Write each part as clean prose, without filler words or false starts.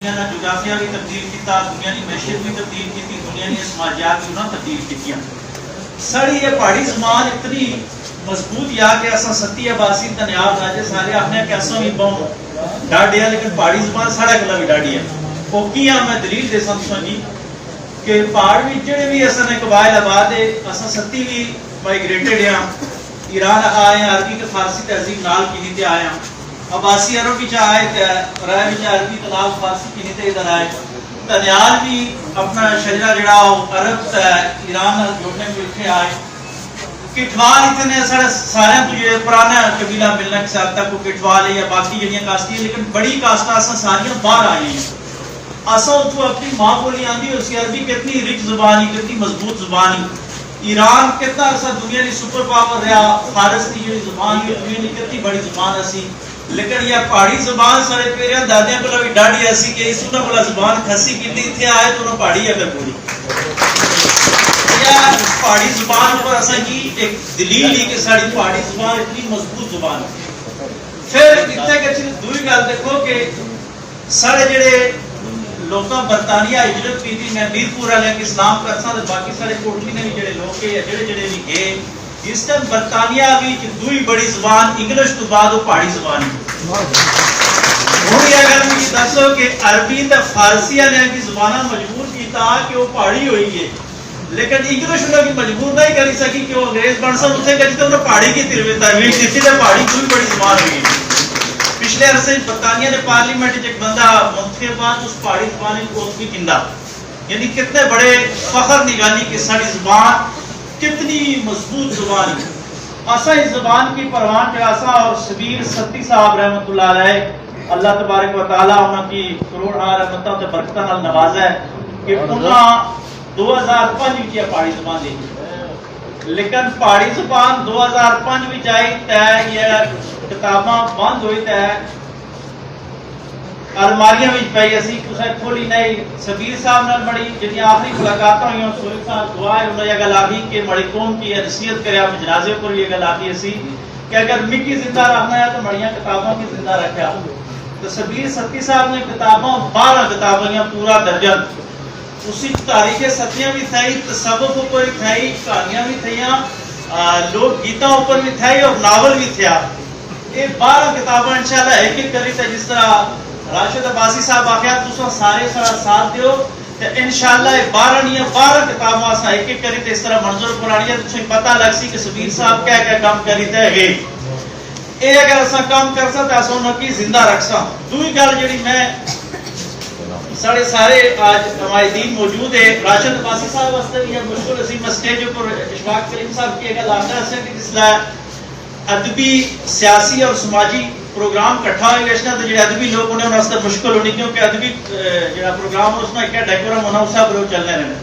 دنیا کا جغرافیہ بھی تبدیل کیتا، دنیا کی معیشت بھی تبدیل کی، دنیا کی سماجیات بھی انہوں تبدیل کی. ساری یہ پہاڑی زبان اتنی مضبوط یا کہ اصا ستی عباسی تنیاب راجے سارے اپنے کہ اصا بھی بہت ڈاڈی ہے، لیکن پہاڑی زبان ساڑھا کلا بھی ڈاڈی ہے. وہ کیا میں دلیل دے سمجھوں جی کہ پہاڑ بھی جڑے بھی اصا نے قبائل آباد ہے، اصا ستی بھی مائگریٹڈ ہیں، ایران آئے ہیں، عربی کے فارسی تہذیب نال کی نیتے آئے ہیں، عباسی عرب بھی آئے تھے، رائے بھی عربی تلاب فارسی کی نیتے ادھر آئے. تنیال بھی اپنا شجرہ جڑا عرب ایران جوڑنے میں لکھے آئے. کٹوال اتنے سارے تجھے پرانا قبیلہ ملنا کے ساتھ تک کٹوال ہے یا باقی جڑیاں کاستی ہیں، لیکن بڑی کاسٹاں اساں ساریاں باہر آئی ہیں. اساں اتو اپنی ماں بولی آندی اسی عربی کتنی رچ زبانی، کتنی مضبوط زبانی. ایران کتنا عرصہ دنیا کی سپر پاور رہا، فارس کی جو زبان ہے دنیا کی کتنی بڑی زبان اسی، لیکن یہ پہاڑی زبان سارے پیریاں دادیاں کو بھی ڈاڑی ایسی کہ اس انہوں والا زبان کھسی کی تھی آئے تو انہوں پہاڑی اگر پوری پہاڑی زبان پر اساں کی ایک دلیل لی کہ ساری پہاڑی زبان اتنی مضبوط زبان ہے. پھر اتنے کہ چیز دوئی گل دیکھو کہ سارے جڑے لوگاں برطانیہ ہجرت کی تھی، میں میرپور والے کے اسلام کرساں تے باقی سارے کوٹلی نے بھی جڑے لوگ یا جڑے جڑے بھی گئے اس ٹائم برطانیہ بھی دوئی بڑی زبان انگلش تو بعد وہ پہاڑی زبان ہے. ہوں یہ اگر مجھے دسو کہ عربی تے فارسی والے کی زبانہ مجبور کیتا کہ وہ پہاڑی ہوئی ہے، لیکن انگلش انہوں کی مجبور نہیں کری سکی کہ وہ انگریز بن سن اتنے کری تو انہوں پہاڑی کی ترویج دیتی تے پہاڑی کوئی بڑی زبان ہوئی. پچھلے عرصے برطانیہ نے پارلیمنٹ ایک بندہ منتخب بعد اس پہاڑی زبان کو اس کی گندا، یعنی کتنے بڑے فخر نگانی کہ ساری زبان کتنی مضبوط زبان ہے. اسا اس زبان کی پروان چڑھاسا اور شبیر ستی صاحب رحمۃ اللہ علیہ اللہ تبارک و تعالی انہوں کی کروڑ رحمتوں تے برکتاں نال نوازا ہے کہ انہوں 2005 کی پہاڑی زبان لکھی، لیکن پہاڑی زبان 2005 بھی آئی تے یہ کتاباں بند ہوئی تے الماریاں بھی پئی اسی کسے کھولی نہیں. شبیر صاحب نال بڑی جڑی آخری ملاقاتاں ہوئی سوری صاحب دعا ہے انہوں یہ گل آخی کہ بڑی قوم کی نصیحت کرے آپ جنازے پر یہ گل آخی اسی کہ اگر مٹی زندہ رکھنا ہے تو بڑیاں کتابوں کی زندہ رکھا. تو شبیر ستی صاحب نے کتاباں 12 کتابیں پورا درجن اسی تاریخ ستیاں بھی تھئی، تصوف اوپر بھی تھئی، کہانیاں بھی تھیاں، لوک گیتاں اوپر بھی تھئی اور ناول بھی تھیا. یہ 12 کتابیں انشاءاللہ ایک ایک کری تے جس طرح راشد عباسی صاحب آخیا تساں سارے سارا ساتھ دیو تے انشاءاللہ یہ 12 کتاباں اساں ایک ایک کری تے اس طرح منظور قرآنیہ تساں پتہ لگ سی کہ شبیر صاحب کیا کیا کام کری تے ہے. اے اگر اساں کام کرساں تے اساں انہاں کی زندہ رکھساں. دوئی گل جڑی میں سارے آج ہمارے دین موجود ہے، راشد عباسی صاحب واسطے بھی مشکل اسی مسٹیج پر اشفاق کریم صاحب کی اگر آتا ہے کہ جس لئے ادبی سیاسی اور سماجی پروگرام کٹھا ہوئی گشنا تو جڑے ادبی لوگ انہیں واسطے مشکل ہونی کیونکہ ادبی جڑا پروگرام اس میں کیا ڈیکورم ہونا اسا پر چلنے رہنے.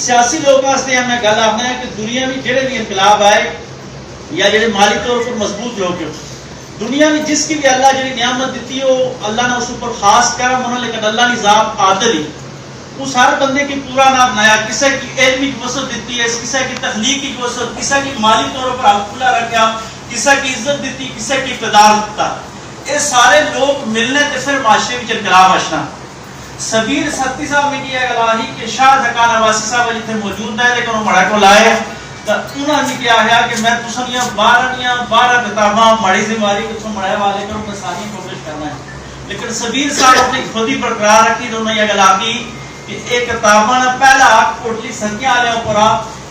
سیاسی لوگ واسطے ہمیں گل آخنا ہے کہ دنیا میں جڑے بھی انقلاب آئے یا جڑے مالی طور پر مضبوط لوگ ہیں دنیا میں جس کی بھی اللہ جڑی نعمت دیتی ہے وہ اللہ نے اس پر خاص کرم ہونا، لیکن اللہ نے ذات عادل ہی اس ہر بندے کی پورا نام نیا کسی کی علمی وسعت دیتی ہے، کسی کی تخلیقی وسعت، کسی کی مالی طور پر حق کھلا رکھا، کسی کی عزت دیتی، کسی کی اقتدار دیتا. یہ سارے لوگ ملنے تے پھر معاشرے میں انقلاب آشنا. شبیر ستی صاحب نے کیا گلاہی کہ شاہ زکان عباسی صاحب جتنے موجود ہے لیکن وہ مڑا کو لائے تو انہوں نے کیا ہے کہ میں تسنیاں 12 کتاباں ماڑی سے ماری کہ تم مڑائے والے کرو میں ساری پبلش کرنا ہے. لیکن شبیر صاحب نے خود ہی برقرار رکھی تو انہوں نے یہ گلا کی کہ ایک کتاباں نے پہلا کوٹلی سنکیاں والے اوپر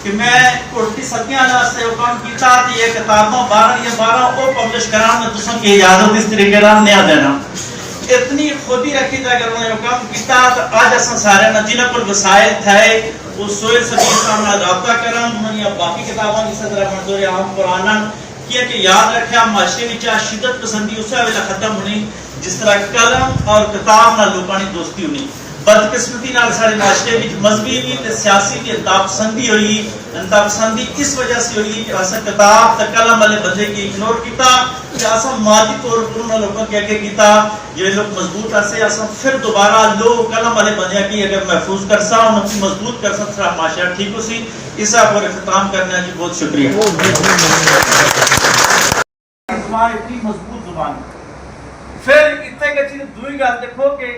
کہ میں کوٹلی سنکیاں والے سے حکم کیتا کہ یہ کتاباں 12 وہ پبلش کرانا میں تسوں کی اجازت اس طریقے نال نہیں دینا. اتنی خود ہی رکھی تھا کہ انہوں نے حکم کیتا تو آج اساں سارے جنہاں پر وسائل تھے وہ سوئے شبیر صاحب نال رابطہ کرن انہوں نے باقی کتاباں جس طرح منظور عام قرآن کیا کہ یاد رکھا معاشرے وچ شدت پسندی اس ویلے ختم ہونی جس طرح قلم اور کتاب نال لوکاں دی دوستی ہونی. بدقسمتی نال سارے معاشرے وچ مذہبی بھی تے سیاسی بھی انتہا پسندی ہوئی. انتہا پسندی اس وجہ سے ہوئی کہ اساں کتاب تے قلم والے بندے کی اگنور کیتا کہ اساں مادی طور پر انہاں لوگوں کے اگے کیتا جڑے لوگ مضبوط اسے اساں پھر دوبارہ لوگ قلم والے بندے کی اگر محفوظ کرسا انہاں کو مضبوط کرسا سارا معاشرہ ٹھیک ہو سی. اس پر اختتام کرنا جی بہت شکریہ. زبان اتنی مضبوط زبان. پھر اتنے کہ چیز دوئی گل دیکھو کہ